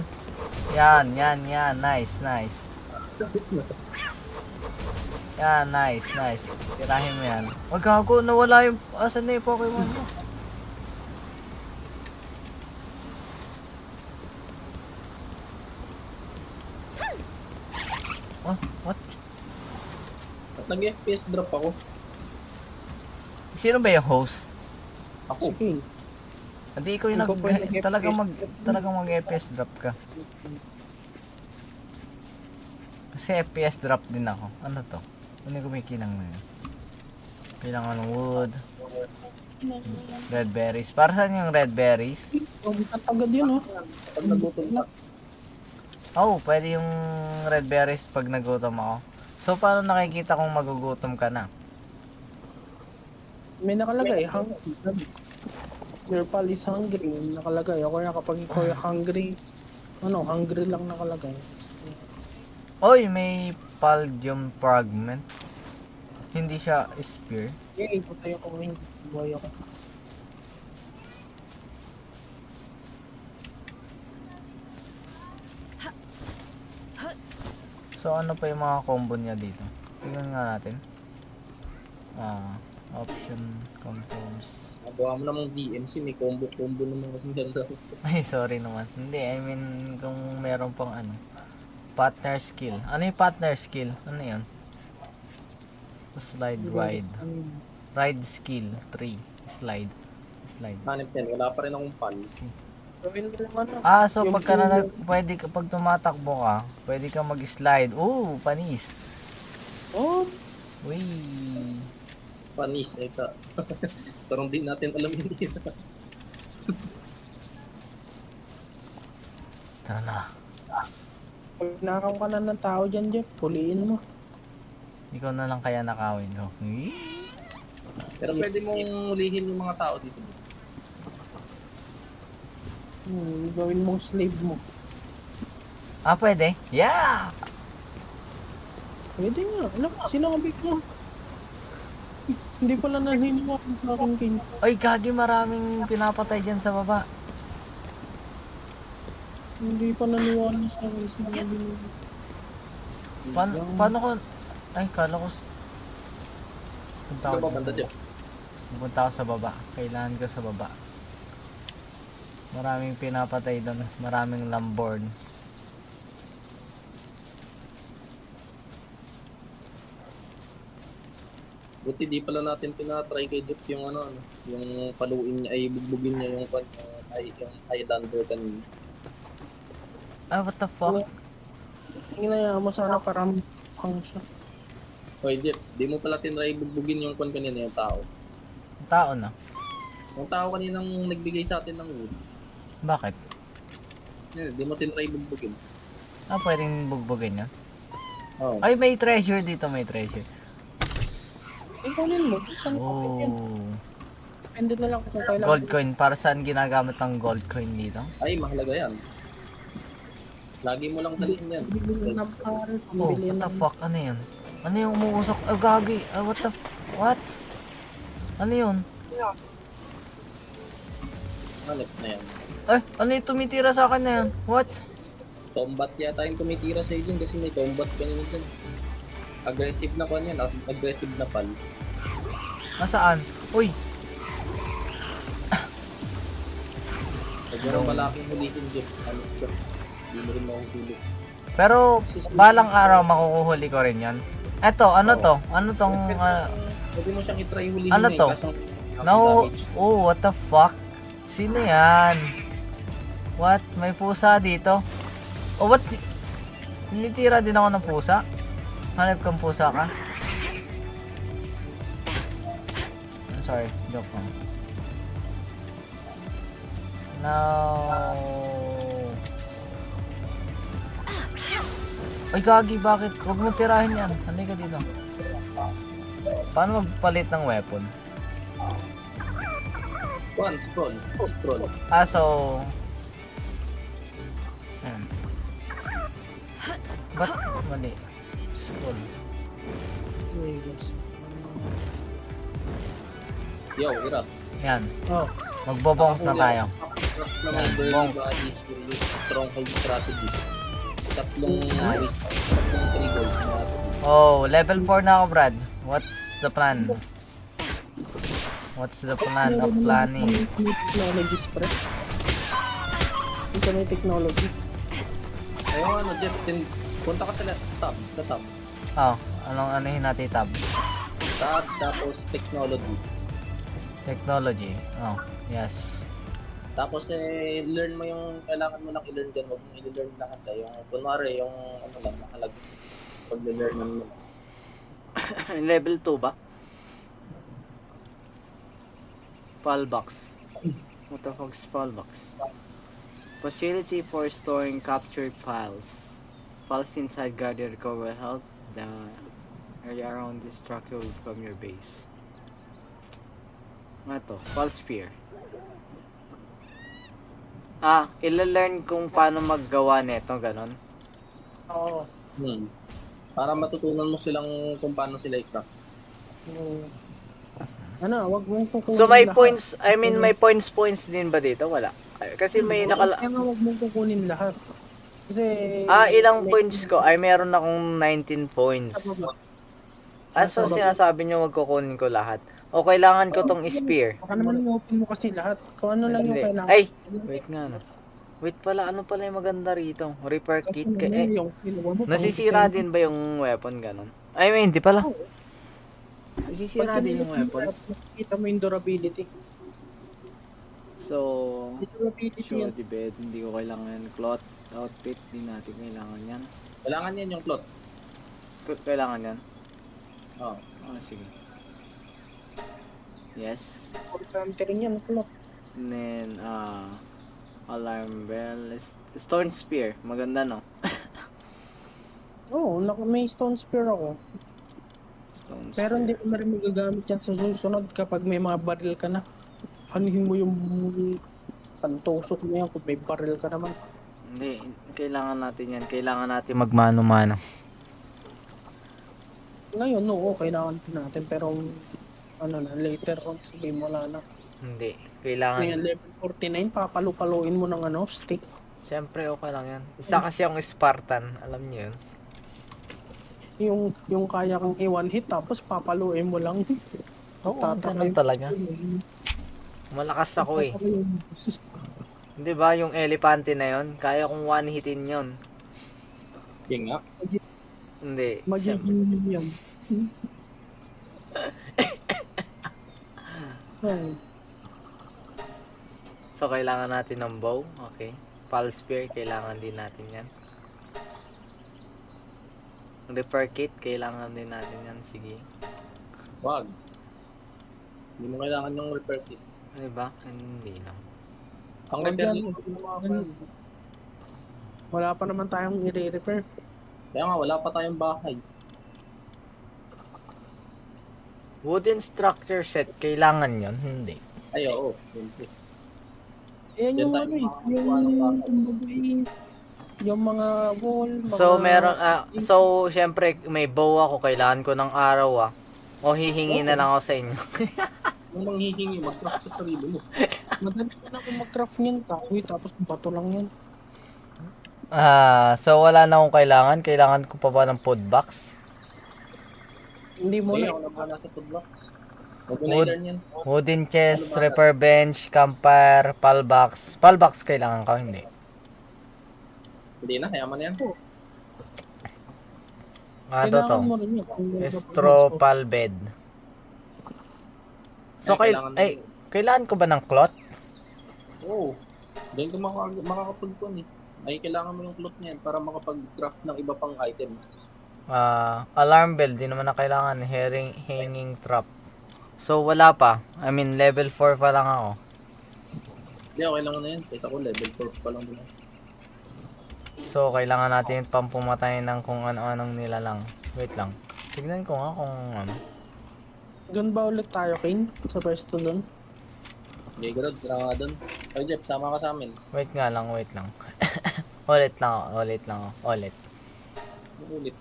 Yan, yan, yan. Nice, nice. Yan, nice, nice. Tirahin mo yan. Wag gago, nawala yung... Asan na yung Pokemon mo? Oh, what? At nag-FPS drop ako. Sino ba yung host? Ako. Sige. Hindi ikaw yung Ikaw po yung nag-FPS. talagang mag FPS drop ka. Kasi FPS drop din ako. Ano to? Ano yung kumikinang na yun? Kailangan ng wood. Red berries. Para saan yung red berries? At agad yun oh. Pag nagutom na. Oh, pwede yung red berries pag nagutom ako. So, paano nakikita kung magugutom ka na? May nakalagay, hungry. Your pal is hungry. Nakalagay. Ako na kapag ikaw ay hungry, hungry lang nakalagay. Oy, may paldium fragment. Hindi siya spear. Okay, patay ako ngayon. Buhay ako. So, ano pa yung mga combo niya dito? Tingnan nga natin. Option, combos. Nagawa mo namang DMC, may combo naman kasi dalawa. Ay, sorry naman. Hindi, I mean, kung meron pang ano. Partner skill. Ano yung partner skill? Ano yun? Slide, ride. Ride skill, 3. Slide. Slide. Hanip yan, wala pa rin akong pals. Gawin mo lang ano. Ah, so Yung pagka pulo. pwede ka, pag tumatakbo ka, pwede ka mag-slide. Ooh, panis. Oh, Uy. Panis, eka. Parang di natin alam yun. Tara na. pag nakaw ka na ng tao dyan, Jeff, puliin mo. Ikaw na lang kaya nakawin ko. Uy. Pero pwede mong ulihin yung mga tao dito. Gawin mong slave mo. Ah, pwede? Yeah! Pwede nga. Alam, sinabi ko. Hindi pala naniniwala sa akin king. Ay, gagi, maraming pinapatay dyan sa baba. Hindi pa naniwala sa akin. Sinabi mo. Paano ko... Ay, kala ko... Punta Sino ako ba banda dyan? Pupunta ako sa baba. Kailangan ko sa baba. Maraming pinapatay doon. Maraming lamborn. Buti di pala natin pinatry kay Jeff yung yung paluin niya ay bugbugin niya yung yung Highlander kanina. Ah, what the fuck? Hinayaan mo sana para pang siya. Hoy Jeff, di mo pala tinry bugbugin yung kanina yung tao. Tao na. Yung tao kaninang nagbigay sa atin ng wood. Bakit? Di mo tinry bugbugin. Ah, pwedeng bugbugin yun? Oo. Ay, may treasure dito, may treasure. Ikaw mo. Saan Oh. yan? Depende na lang kung kailangan. Gold coin. Para saan ginagamit ang gold coin dito? Ay, mahalaga yan. Lagi mo lang dalhin yan. Bibili ng parang Oh, pambili what the ng... fuck? Ano yan? Ano yung umuusok? Ah, gagi. Ah, what? Ano yun? Hanip na yan. Ay, ano yung tumitira sa akin na yan? What? Combat yata yung tumitira sa dyan kasi may combat kanina dyan. Aggressive na kwan yan, aggressive na pal. Nasaan? Uy! Pag yung malaking hulihin dyan, ano ko, hindi mo rin mahuhuli. Pero, balang araw makukuhuli ko rin yan. Eto, ano to? Ano tong... Pwede mo siyang itry hulihin Ano eh, to? kaso No, damage. oh, what the fuck? Sino yan? What? May pusa dito? Oh, what? Tinitira din ako ng pusa? Hanap kang pusa ka? I'm sorry, joke lang. No. Ay, gagi, bakit? Huwag mo tirahin yan. Halika ka dito. Paano magpalit ng weapon? One, scroll. Scroll. Ah, so... Ayan. Ba't mali? Scroll. Ay, guys. Yo, hirap. Yan. Oh, Magbobonk na tayo. Tapos na may burning bodies, use stronghold strategies. Tatlong trigger. Oh, level 4 na ako, Brad. What's the plan? What's the plan of planning? may technology spread. Isa may technology. Ayun, Jeff, punta ka sa tab, Oh, anuhin natin tab? Tab, tapos technology. Technology. Oh, yes. Tapos learn mo yung kailangan mo lang i-learn dyan. Huwag mo i-learn lahat. Yung, kunwari, yung ano lang, nakalag. Pag-learn mo. Level 2 ba? Fallbox. What the fuck is Fallbox? Facility for storing captured files. Files inside guarded recover health. The area around this structure will become your base. Ano to? File sphere. Ah, ila-learn kung paano maggawa nito, ganon. Oo. Para matutunan mo silang kung paano sila i-craft. Ano, wag mong kukunin So may lahat. points, I mean may points din ba dito? Wala. Kasi may Kaya nga wag mong kukunin lahat. Kasi... ilang points ko? Ay, meron akong 19 points. Ah, so sinasabi nyo wag kukunin ko lahat. O kailangan ko tong spear. Baka naman i-open mo kasi lahat. Kung ano lang yung Hindi. kailangan. Ay! Wait nga no. Wait pala, ano pala yung maganda rito? Repair Kasi kit? yung kinuha mo, Nasisira din ba yung weapon ganun? Ay, hindi pala. Oo. Pag Nasisira din yung weapon. nakikita mo yung durability. So, Yung durability yan. shoddy bed, hindi ko kailangan yan. Cloth, outfit, hindi natin kailangan yan. Kailangan yan yung cloth. Kailangan yan? Oo. Sige. Yes. Importante rin yan, kulot. And then, alarm bell. Stone spear. Maganda, no? Oo, may stone spear ako. Stone Pero hindi ko na rin magagamit yan sa susunod kapag may mga baril ka na. Anuhin mo yung pantusok mo yan kung may baril ka naman. Hindi, kailangan natin yan. Kailangan natin magmano-mano. Ngayon, oo, kailangan din natin. Pero, ano na, later on, sige mo wala na. Hindi, kailangan. Ngayon, level 49, papalu-paluin mo ng stick. Siyempre, okay lang yan. Isa kasi yung Spartan. Alam niyo yun. Yung kaya kang i-one hit, tapos papaluin mo lang. Oo, ganun talaga. Malakas ako eh. Hindi ba yung elepante na yon? Kaya kong one hitin yon. Yung nga. Hindi. Magiging yan. So, kailangan natin ng bow. Okay. Pulse spear, kailangan din natin yan. Repair kit, kailangan din natin yan. Sige. Wag. Hindi mo kailangan yung repair kit. Diba? Hindi lang. Ang Wag repair yan. kit, Wala pa naman tayong i-repair. kaya nga wala pa tayong bahay. Wooden structure set, kailangan yon? Hindi. Ay, oo. Yun po. Ayan yung Diyan tayo yung mga wall, mga... So, syempre, may bow ako, kailangan ko ng araw O hihingi na lang ako sa inyo. Kung manghihingi, mag-craft sa sarili mo. Madali na kung mag-craft niyan, kahoy, tapos bato lang yan. So wala na akong kailangan. Kailangan ko pa ba ng food box? Hindi mo Sige, na. ako nabahala sa foodbox. Huwag mo Wood. na-learn yan. Wooden chest, repair bench, campfire, pal-box. Pal-box kailangan ka, hindi. Hindi na, kaya mo na yan. Ano to? Kailangan mo rin yun. Straw pal bed. So, Kailangan kailangan ko ba ng cloth? Oo. Diyan ka makakapagpun eh. Ay, kailangan mo yung cloth niyan para makapag-craft ng iba pang items. Alarm bell, di naman na kailangan. Hanging trap. So, wala pa. I mean, level 4 pa lang ako. Hindi, okay lang na yan. Kahit ako, level 4 pa lang din. So, kailangan natin pampumatay ng kung ano-anong nilalang. Wait lang. Tignan ko nga kung ano. Doon ba ulit tayo, Kane? Sa pwesto doon? Okay, good. Tara nga doon. Ay, Jeff, sama ka sa amin. Wait nga lang, wait lang. ulit lang ako. Ulit. Ulit.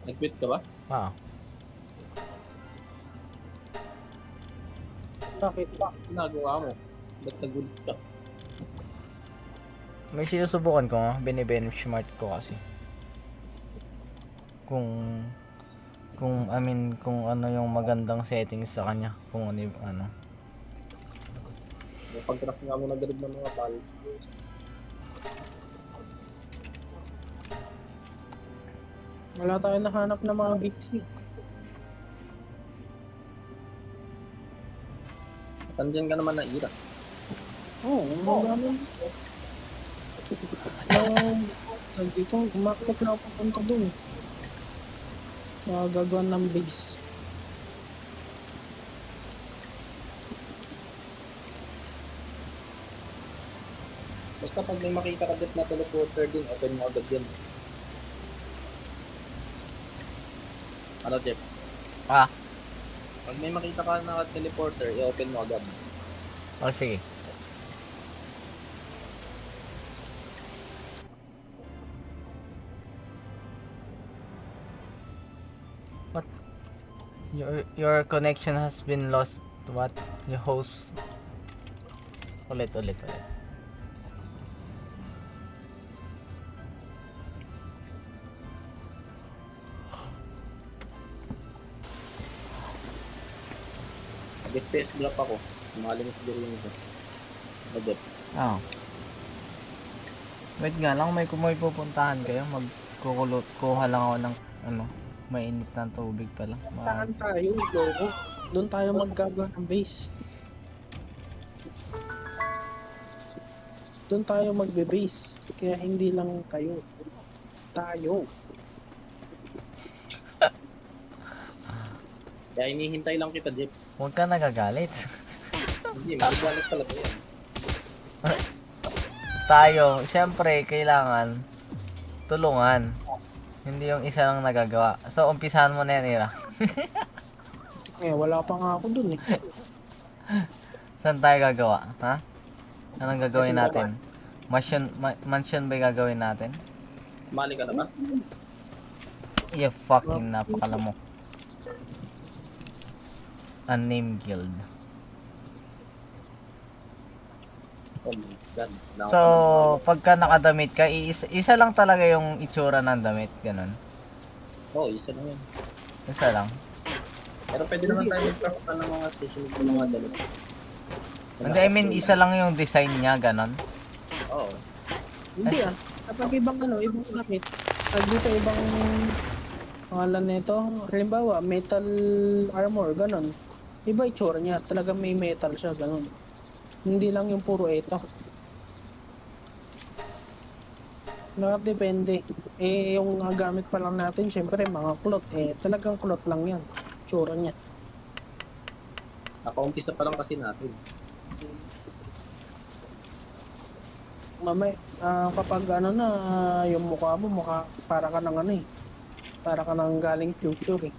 Nag-quit ka ba? Bakit ba? Ginagawa mo. Ba't nagulit ka? May sinusubukan ko nga, bine-benchmark ko kasi. Kung ano yung magandang settings sa kanya, kung ano yung ano. Pag-craft nga mo na ganun ng mga pals. Wala tayong nahanap na mga big stick. Tandyan ka naman na ira. Oo, naman. Dito, umakit na ako papunta doon. Gagawa ng base. Basta pag may makita ka dito na teleporter din, open mo agad yun. Ano, Jeff? Pag may makita ka na teleporter, i-open mo agad. Sige. What? Your connection has been lost. What? Your host. Ulit. Nag-space block ako. Sumaling siguro yung isa. Agad. Oh. Wait nga lang, may pupuntahan kayo. Magkukulot. Kuha lang ako ng ano, mainit na tubig pala. Saan tayo, Loko? Doon tayo maggagawa ng base. Doon tayo magbe-base. Kaya hindi lang kayo. Tayo. Kaya hinihintay lang kita, Jeff. Huwag ka nagagalit. Hindi, magagalit talaga yan. Tayo, syempre, kailangan tulungan. Hindi yung isa lang nagagawa. So, umpisahan mo na yan, Ira. Wala pa nga ako dun eh. Saan tayo gagawa? Ha? Anong gagawin Kasi natin? Mansion ba yung gagawin natin? Mali ka na ba? You fucking napakalamok. Unnamed guild. Oh my God. So, pagka nakadamit ka, isa lang talaga yung itsura ng damit, ganun. Oo, isa lang yun. Isa lang. Pero pwede naman tayo magpapaka ng mga susunod na mga dalawa. Hindi, I mean, isa lang yung design niya, ganun. Oo. Hindi ah. Kapag ibang ibang gamit. Pag dito ibang pangalan nito, halimbawa, metal armor, ganon. Iba itsura niya. Talaga may metal siya, ganon. Hindi lang yung puro ito. Nakadepende. Yung gamit pa lang natin, syempre, mga cloth. Talagang cloth lang yan. Itsura niya. Nakaumpisa pa lang kasi natin. Mamay, kapag na, yung mukha mo, para ka ng para ka ng galing future eh.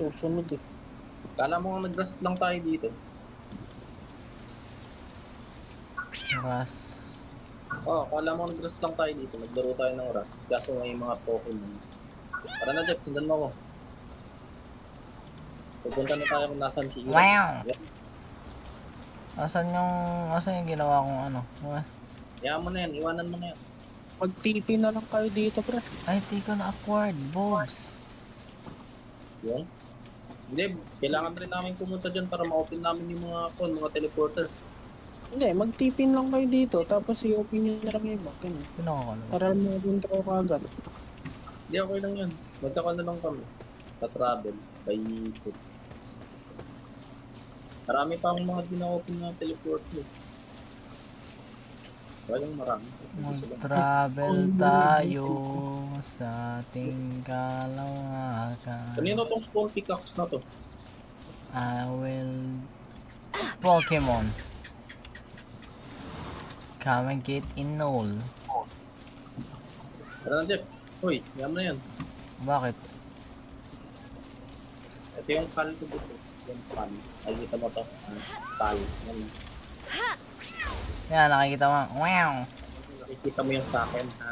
Yung sunod eh. Kala mo nag-rust lang tayo dito. Ras. Oo, kala mo nag-rust lang tayo dito. Naglaro tayo ng rust. Kaso may mga Pokemon. Tara na, Jeff. Sundan mo ako. Pupunta na tayo kung nasan si Ira. Wow! Yan. Asan yung ginawa kong ano? Hayaan mo na yan. Iwanan mo na yan. Mag-TP na lang kayo dito, pre. Ay, di ko na-acquired. Bobs. Yun. Hindi, kailangan rin namin pumunta dyan para ma-open namin yung mga teleporter. Hindi, mag-TP lang kayo dito, tapos i-open nyo na lang yung iba. Ganyan. Pinakakalo. Para mapunta ko kagad. Hindi, okay lang yan. Magkaka na lang kami. Sa-travel. By foot. Marami pa akong mga gina-open na teleporter. Walang marami. Isa lang. Mag-travel tayo sa ating kalawakan. Kanino tong spawn pickaxe na to? I will... Pokemon. Come and get in null. Tara na, Jeff. Uy, yan na yan. Bakit? Ito yung pal ko dito. Yung pal. Nakikita mo to? Pal. Yan. Yan, nakikita mo. Wow! Nakikita mo yung sa akin, ha?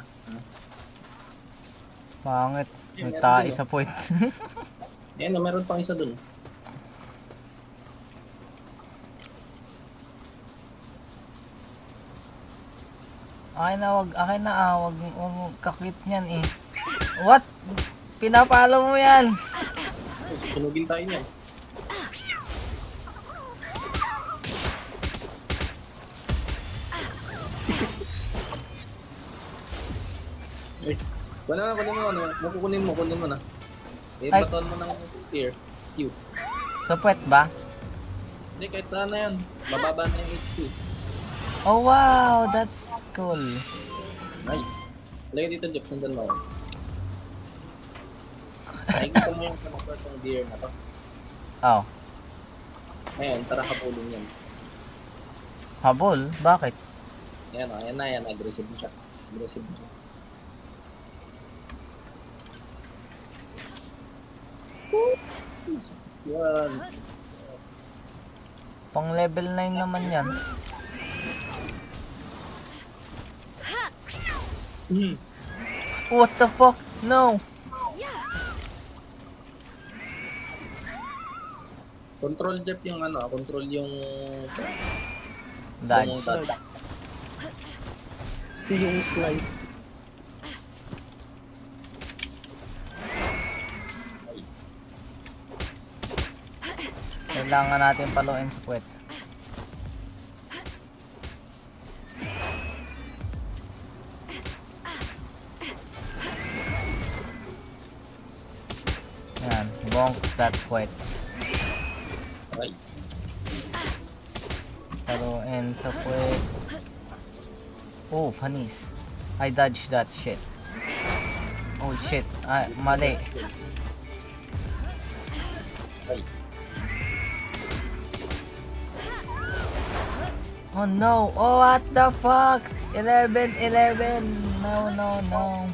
Pangit. Yan, May meron tae din, sa puwet. Ayan, no, meron pang isa dun. Akin na wag kakit niyan eh. What? Pinapalo mo yan. Susunugin tayo niyan. Eh, kunin mo na. Ay. Baton mo ng spear. Q. Sa puwet ba? Hindi, kahit saan na yan. Mababa na yung HP. Oh wow, that's cool. Nice. Lagay dito, Jeff. Sundan mo ako. Nakikita mo yung kamapart ng deer na to. Oh, Ngayon, tara habulin yan. habol? Bakit? Ayan o, ayan na yan. Aggressive siya. Aggressive siya. Yan. Pang level 9 naman yan. What the fuck? No. Control Jeff yung control yung Dodge. yung dodge. Yung slide. Kailangan natin paluin sa puwet. Bonk that quit. Aray. Laruin sa quit. Oh, panis. I dodged that shit. Oh shit. Ah, mali. Ay. Oh no. Oh, what the fuck? 11. No, no, no.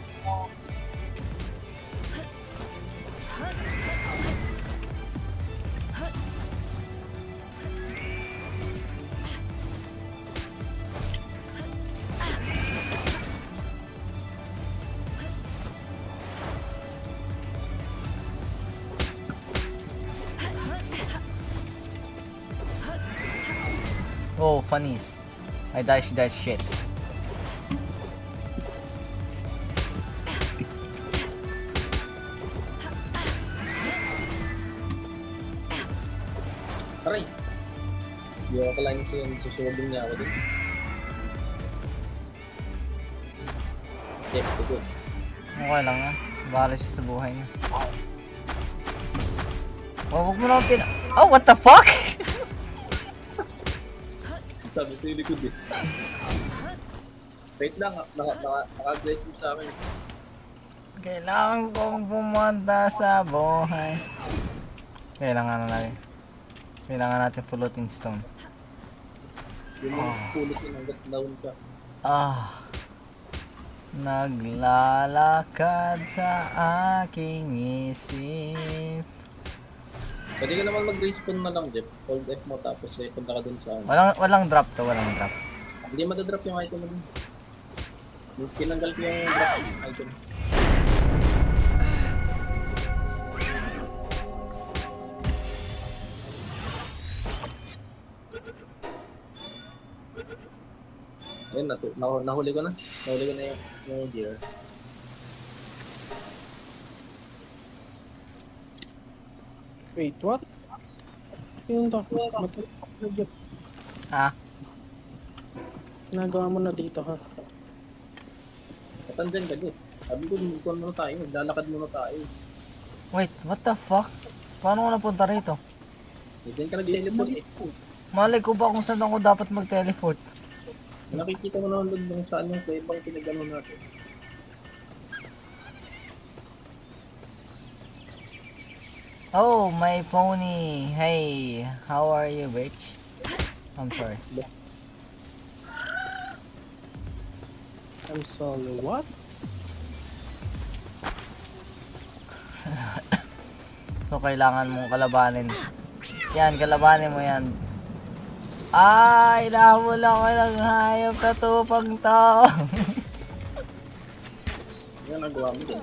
Oh, funnies. I dodged that shit. Aray. Hindi ako kalahin siya yung susubing niya ako din. Okay, good. Okay lang ah. Bahala siya sa buhay niya. Oh, wag mo naman Oh, what the fuck? Sabi ko yung likod eh. Wait lang, naka-aggressive sa akin. Kailangan kong pumunta sa buhay. Kailangan natin pulutin stone. Yun yung pulot yun hanggat down ka. Ah. Naglalakad sa aking isip. Pwede ka naman mag-respawn na lang, Jeff. Hold F mo tapos punta ka dun sa ano. Walang drop to, walang drop. Hindi madadrop yung item mo dun. Pinanggal ko yung drop item. Ayun, nahuli ko na. Nahuli ko na yung gear. Wait, what? Yung to. Ha? Nagawa mo na dito ha. Patandyan ka dyan. Sabi ko, magkuhan muna tayo. Maglalakad muna tayo. Wait, what the fuck? Paano ko napunta rito? Diyan ka nag-teleport eh. Malay ko ba kung saan ako dapat mag-teleport? Nakikita mo naman doon saan yung ibang pinagano natin. Oh, my pony. Hey, how are you, bitch? I'm sorry. I'm sorry, what? So, kailangan mong kalabanin. Yan, kalabanin mo yan. Ay, nahabol ako ng hayop na tupang to. Yan, nagawa mo dyan.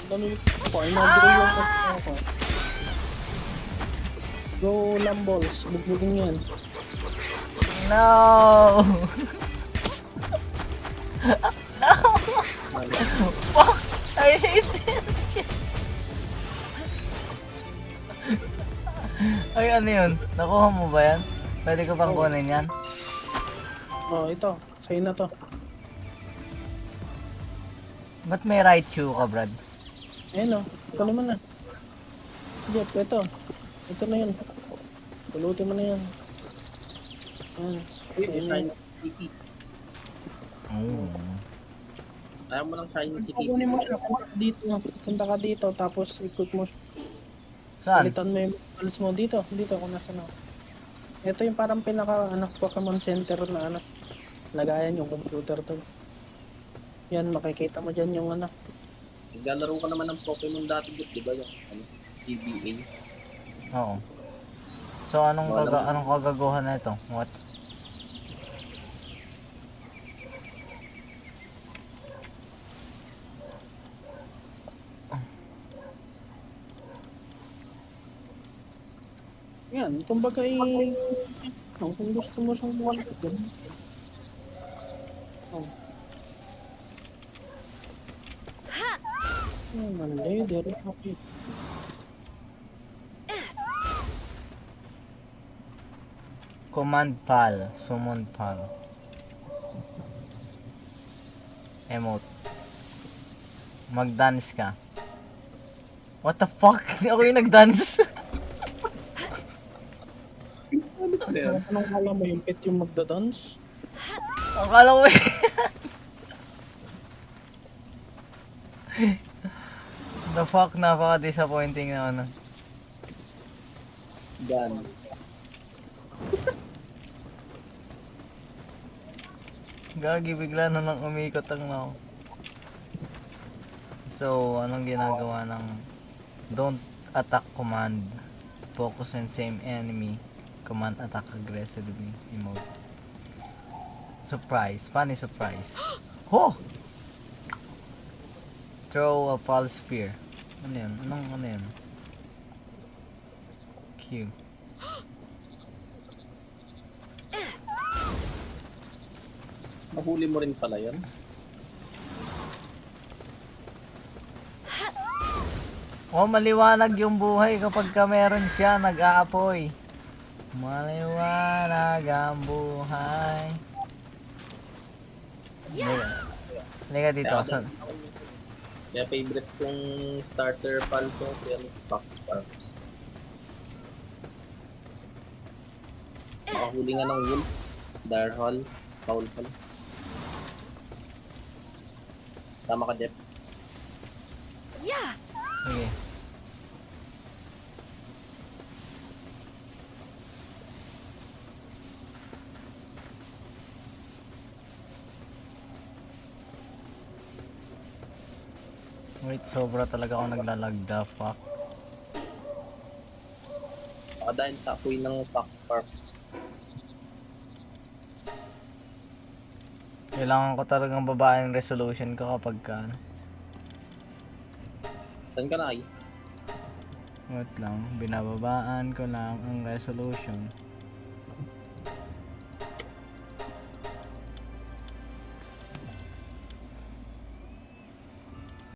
Ano yung pinag-draw yung ako. Go Lamballs, bugbugin yan. No! No! Fuck! I hate this shit! Ay, ano yun? Nakuha mo ba yan? Pwede ko bang kunin yan? Oh, ito. Sa'yo na to. Ba't may right shoe ka, Brad? Ayun o. Ito naman na. Jeff, ito. Ito na yun. Pulutin mo na yan. Ayan. Uy, Ayun na. shiny city. Oh. Ayaw mo ng shiny city. Kukunin mo siya. Punta ka dito. Punta ka dito. Tapos ikot mo. Saan? Palitan mo yung alis mo dito. Dito kung nasa na. Ito yung parang pinaka Pokemon Center na lagayan yung computer to. Yan, makikita mo dyan yung Naglalaro ka naman ng Pokemon dati, di ba? Yung GBA. Oo. So, anong kagaguhan na ito? What? Yan, kumbaga kung gusto mo siyang wala dyan. Oh. Mali, dere, okay. Command pal. Summon pal. Emote. Mag-dance ka. What the fuck? Hindi ako yung nag-dance. Ano yan? Anong kala mo yung pet yung magdadance? Akala ko eh. The fuck, napaka-disappointing na ano. Dance. Gagi, bigla na nang umikot ang now. So, anong ginagawa ng don't attack command? Focus on same enemy. Command attack aggressively. Emote. Surprise. Funny surprise. Ho! Throw a pulse spear. Ano yun? Ano yun? Q. Nahuli mo rin pala yun. Oh, maliwanag yung buhay kapag ka meron siya, nag-aapoy. Maliwanag ang buhay. Halika dito. Kaya favorite kong starter pal ko si Fox Sparks. Makahuli nga ng Wolf, Darhal, Paul pala. Sama ka, Jeff. Sige. Wait, sobra talaga ako naglalagda, fuck. Baka dahil sa apoy ng Fox Sparks. Kailangan ko talagang babaan yung resolution ko kapag ka... Saan ka na ay? Wait lang, binababaan ko lang ang resolution.